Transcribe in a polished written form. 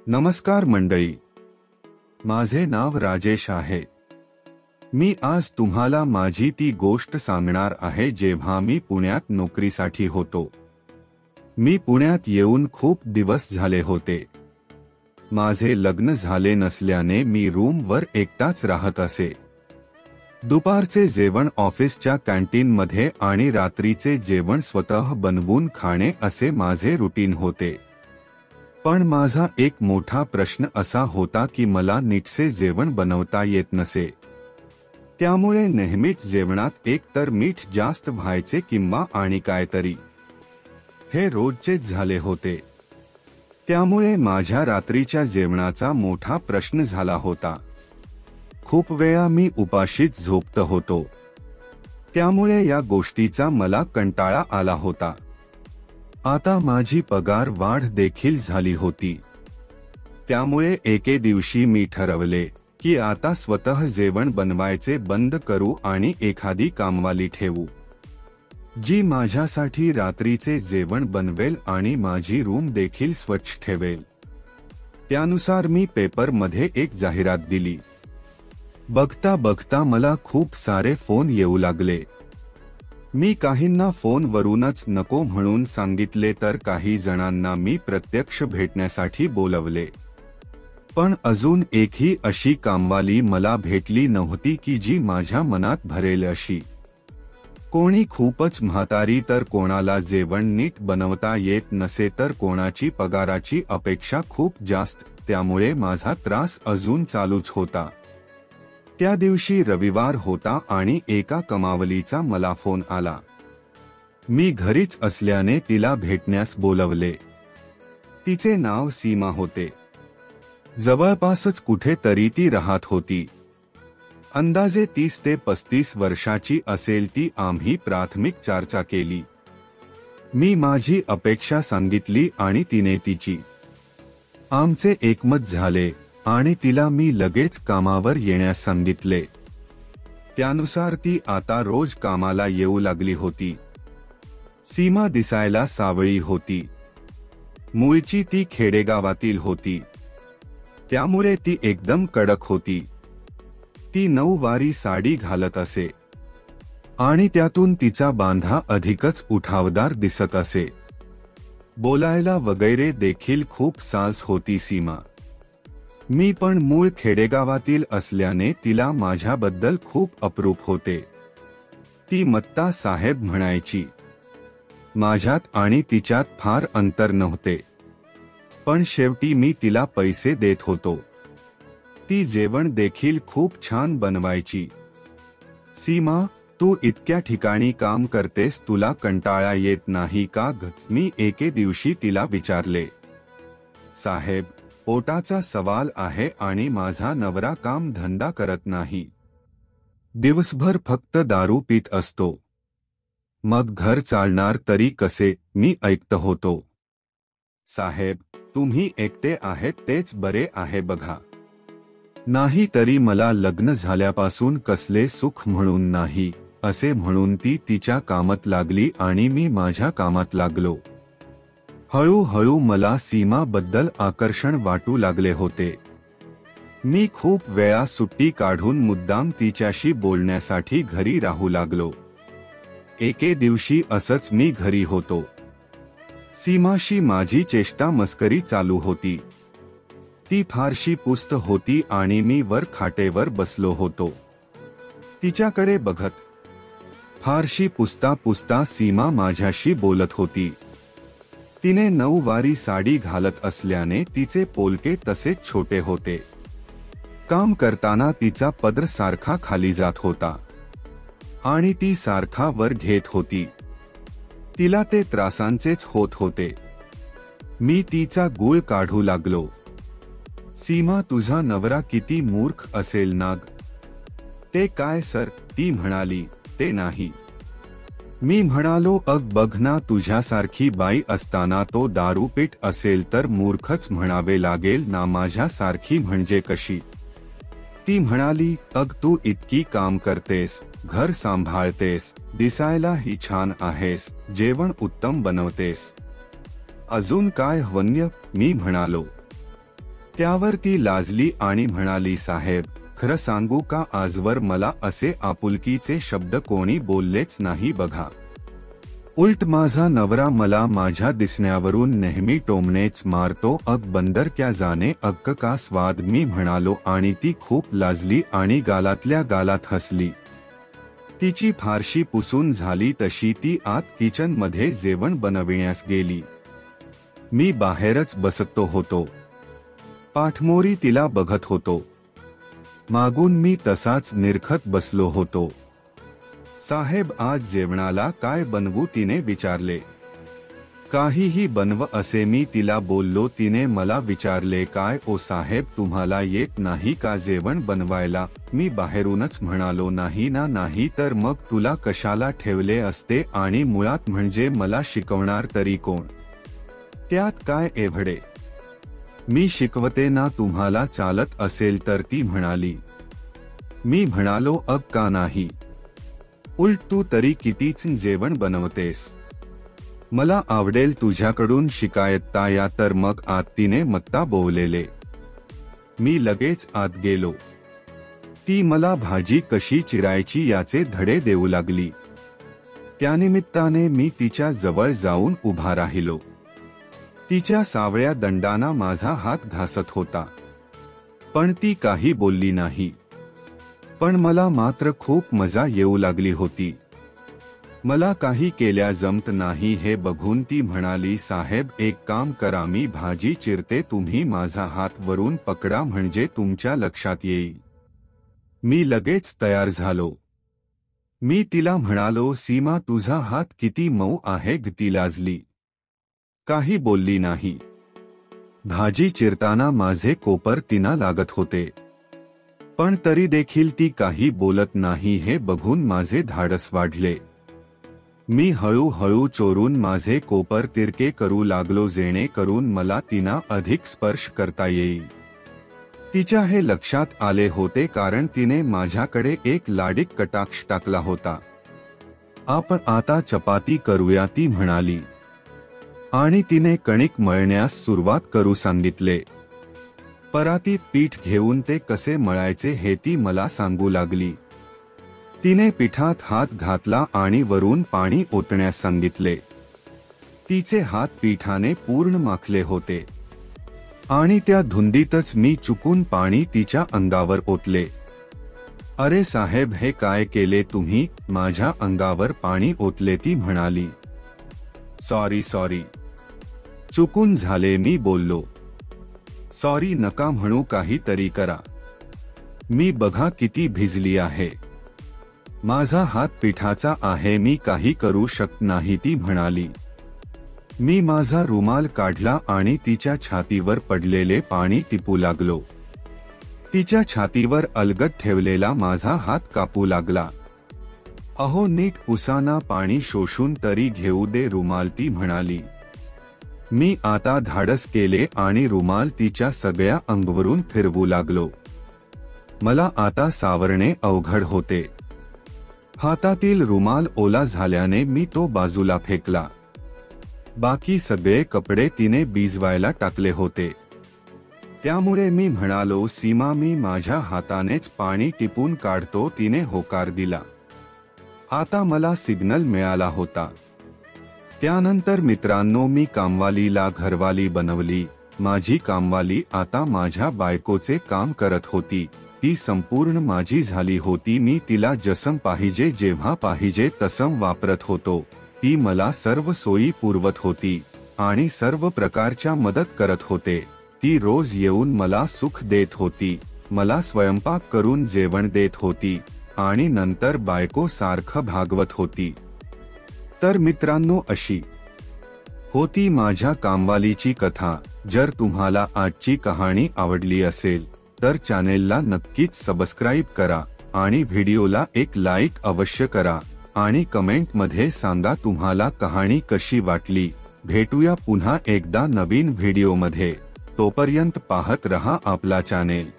नमस्कार मंडळी, माझे नाव राजेश आहे। मी आज तुम्हाला माझी ती गोष्ट सांगणार आहे जेव्हा मी पुण्यात नोकरीसाठी होतो। मी पुण्यात येऊन खूप दिवस झाले होते। माझे लग्न झाले नसल्याने मी रूमवर एकटाच राहत असे। दुपारचे जेवण ऑफिसच्या कॅन्टीनमध्ये आणि रात्रीचे जेवण स्वतः बनवून खाणे असे माझे रुटीन होते। पण माझा एक मोठा प्रश्न असा होता की मला नीटसे जेवण बनवता येत नसे। त्यामुळे नेहमीच जेवणात एक तर मीठ जास्त व्हायचे किंवा आणि काहीतरी हे रोजचेच झाले होते। त्यामुळे माझ्या रात्रीच्या जेवणाचा मोठा प्रश्न झाला होता। खूप वेळा मी उपाशीच झोपत होतो। त्यामुळे या गोष्टीचा मला कंटाळा आला होता। आता माझी पगार वाढ देखील झाली होती। त्यामुळे एके दिवशी मी ठरवले की आता स्वतः जेवण बनवायचे बंद करू आणि एखादी कामवाली ठेवू, जी माझ्यासाठी रात्रीचे जेवण बनवेल आणि माझी रूम देखील स्वच्छ ठेवेल। त्यानुसार मी पेपरमध्ये एक जाहिरात दिली। बघता बघता मला खूप सारे फोन येऊ लागले। मी काहींना फोनवरूनच नको म्हणून सांगितले तर काही जणांना मी प्रत्यक्ष भेटण्यासाठी बोलवले। पण अजून एकही अशी कामवाली मला भेटली नव्हती की जी माझ्या मनात भरेल अशी। कोणी खूपच म्हातारी तर कोणाला जेवण नीट बनवता येत नसे तर कोणाची पगाराची अपेक्षा खूप जास्त, त्यामुळे माझा त्रास अजून चालूच होता। त्या दिवशी रविवार होता आणि एका कामवालीचा मला फोन आला। मी घरीच असल्याने तिला भेटण्यास बोलवले। तिचे नाव सीमा होते। जवळपासच कुठेतरी ती राहत होती। अंदाजे 30 ते 35 वर्षाची असेल ती। आम्ही प्राथमिक चर्चा केली। मी माझी अपेक्षा सांगितली आणि तिने तिची। आमचे एकमत झाले आणि तिला मी लगेच कामावर येण्यास सांगितले। त्यानुसार ती आता रोज कामाला येऊ लागली होती। सीमा दिसायला सावळी होती। मूळची ती खेडेगावातील होती, त्यामुळे ती एकदम कडक होती। ती नऊवारी साडी घालत असे आणि त्यातून तिचा बांधा अधिकच उठावदार दिसत असे। बोलायला वगैरे देखील खूप साज होती सीमा। मी पण मूळ खेडेगावातील असल्याने तिला माझ्याबद्दल खूप अप्रूप होते। ती मत्ता साहेब म्हणायची। माझ्यात आणि तिच्यात फार अंतर नव्हते, पण शेवटी मी तिला पैसे देत होतो। ती जेवण देखील खूप छान बनवायची। सीमा, तू इतक्या ठिकाणी काम करतेस, तुला कंटाळा येत नाही का ग? मी एके दिवशी तिला विचारले। साहेब, पोटाचा सवाल आहे आणि माझा नवरा काम धंदा करत नाही। दिवसभर फक्त दारू पीत असतो। मग घर चालणार तरी कसे? मी ऐकत होतो। साहेब, तुम्ही एकटे आहेत तेच बरे आहे बघा। नाही तरी मला लग्न झाल्यापासून कसले सुख म्हणून नाही, असे म्हणून ती तिच्या कामात लागली आणि मी माझ्या कामात लागलो। हळूहळू मला सीमाबद्दल आकर्षण वाटू लागले होते। मी खूप वेळा सुट्टी काढून मुद्दाम तिच्याशी बोलण्यासाठी घरी राहू लागलो। एके दिवशी असंच मी घरी होतो। सीमाशी माझी चेष्टा मस्करी चालू होती। ती फारशी पुस्त होती आणि मी वर खाटेवर बसलो होतो, तिच्याकडे बघत। फारशी पुसता पुसता सीमा माझ्याशी बोलत होती। तिने नऊवारी साडी घालत असल्याने तिचे पोलके तसेच छोटे होते। काम करताना तिचा पदर सारखा खाली जात होता आणि ती सारखा वर घेत होती। तिला ते त्रासांचेच होत होते। मी तिचा गूळ काढू लागलो। सीमा, तुझा नवरा किती मूर्ख असेल ना ग? ते काय सर? ती म्हणाली, ते नाही। मी म्हणालो, अग बघ ना, तुझ्यासारखी बाई असताना तो दारू पीत असेल तर मूर्खच म्हणावे लागेल ना, माझ्यासारखी म्हणजे कशी? ती म्हणाली, अग तू इतकी काम करतेस, घर सांभाळतेस, दिसायलाही छान आहेस, जेवण उत्तम बनवतेस, अजून काय हवंय? मी म्हणालो, त्यावर ती लाजली आणि म्हणाली, साहेब, खरं सांगू का, आजवर मला असे आपुलकीचे शब्द कोणी बोललेच नाही बघा. उलट माझा नवरा मला माझ्या दिसण्यावरून नेहमी टोमणेच मारतो. अग बंदर क्या जाने अक्क का स्वाद, मी म्हणालो आणि ती खूप लाजली आणि गालातल्या गालात हसली. तिची फारशी पुसून झाली तशी ती आत किचन मध्ये जेवण बनविण्यास गेली. मी बाहेरच बसतो होतो. पाठमोरी तिला बघत होतो. मागून मी तसाच निरखत बसलो होतो. साहेब, आज जेवणाला काय बनवू, तिने विचारले. काहीही बनव असे मी तिला बोललो. तिने मला विचारले, काय ओ साहेब, तुम्हाला येत नाही का जेवण बनवायला? मी बाहेरूनच म्हणालो, नाही ना, नाही तर मग तुला कशाला ठेवले असते, आणि मुळात म्हणजे मला शिकवणार तरी कोण? त्यात काय एवढे? मी शिकवते ना तुम्हाला, चालत असेल तर, ती म्हणाली. मी म्हणालो, अग का नाही, उलट तू तरी कितीच जेवण बनवतेस, मला आवडेल तुझ्याकडून शिकायता या तर मग. आत तिने मत्ता बोललेले. मी लगेच आत गेलो. ती मला भाजी कशी चिरायची याचे धडे देऊ लागली. त्यानिमित्ताने मी तिच्या जवळ जाऊन उभा राहिलो. तिच्या सावळ्या दंडाना माझा हात घासत होता, पण ती काही बोलली नाही. पण मला मात्र खूप मजा येऊ लागली होती. मला काही केल्या जमत नाही हे बघून ती म्हणाली, साहेब, एक काम करा, मी भाजी चिरते, तुम्ही माझा हात वरून पकडा म्हणजे तुमच्या लक्षात येईल. मी लगेच तयार झालो. मी तिला म्हणालो, सीमा, तुझा हात किती मऊ आहे. ती लाजली, काही बोलली नाही. भाजी चिरताना माझे कोपर तिला लागत होते, पण तरी देखील ती काही बोलत नाही हे बघून माझे धाडस वाढले. मी हळूहळू चोरून माझे कोपर तिरके करू लागलो, जेणेकरून मला तिला अधिक स्पर्श करता येईल. तिच्या हे लक्षात आले होते, कारण तिने माझ्याकडे एक लाडिक कटाक्ष टाकला होता. आपण आता चपाती करूया, ती म्हणाली, आणि तिने कणिक मळण्यास सुरुवात करू सांगितले. परातीत पीठ घेऊन ते कसे मळायचे हे ती मला सांगू लागली. तिने पिठात हात घातला आणि वरून पाणी ओतण्यास सांगितले. तिचे हात पिठाने पूर्ण माखले होते आणि त्या धुंदीतच मी चुकून पाणी तिच्या अंगावर ओतले. अरे साहेब, हे काय केले तुम्ही, माझ्या अंगावर पाणी ओतले, ती म्हणाली. सॉरी, चुकून झाले, मी बोललो. सॉरी नका म्हणू, काहीतरी करा. मी बघा किती भिजली आहे, माझा हात पिठाचा आहे, मी काही करू शकत नाही, ती म्हणाली. मी माझा रुमाल काढला आणि तिच्या छातीवर पडलेले पाणी टिपू लागलो. तिच्या छातीवर अलगद ठेवलेला माझा हात कापू लागला. अहो, नीट पुसाना, पाणी शोषून तरी घेऊ दे रुमाल, ती म्हणाली. मी आता धाडस केले आणि रुमाल तिच्या सगळ्या अंगवरून फिरवू लागलो. मला आता सावरणे अवघड होते. हातातील रुमाल ओला झाल्याने मी तो बाजूला फेकला. बाकी सगळे कपडे तिने भिजवायला टाकले होते. त्यामुळे मी म्हणालो, सीमा, मी माझ्या हातानेच पाणी टिपून काढतो. तिने होकार दिला. आता मला सिग्नल मिळाला होता. त्यानंतर मित्रांनो, मी कामवालीला घरवाली बनवली. माझी कामवाली आता माझ्या बायकोचे काम करत होती. ती संपूर्ण माझी झाली होती. मी तिला जसं पाहिजे, जेव्हा पाहिजे तसं वापरत होतो. ती मला सर्व सोयी पुरवत होती आणि सर्व प्रकारच्या मदत करत होते. ती रोज येऊन मला सुख देत होती, मला स्वयंपाक करून जेवण देत होती आणि नंतर बायको सारखं भागवत होती. तर मित्रांनो, अशी होती माझ्या कामवालीची कथा. जर तुम्हाला आजची कहाणी आवडली असेल तर चॅनेलला नक्कीच सबस्क्राईब करा आणि व्हिडिओला एक लाईक अवश्य करा आणि कमेंटमध्ये सांगा तुम्हाला कहाणी कशी वाटली. भेटूया पुन्हा एकदा नवीन व्हिडिओमध्ये. तोपर्यंत पाहत रहा आपला चॅनेल.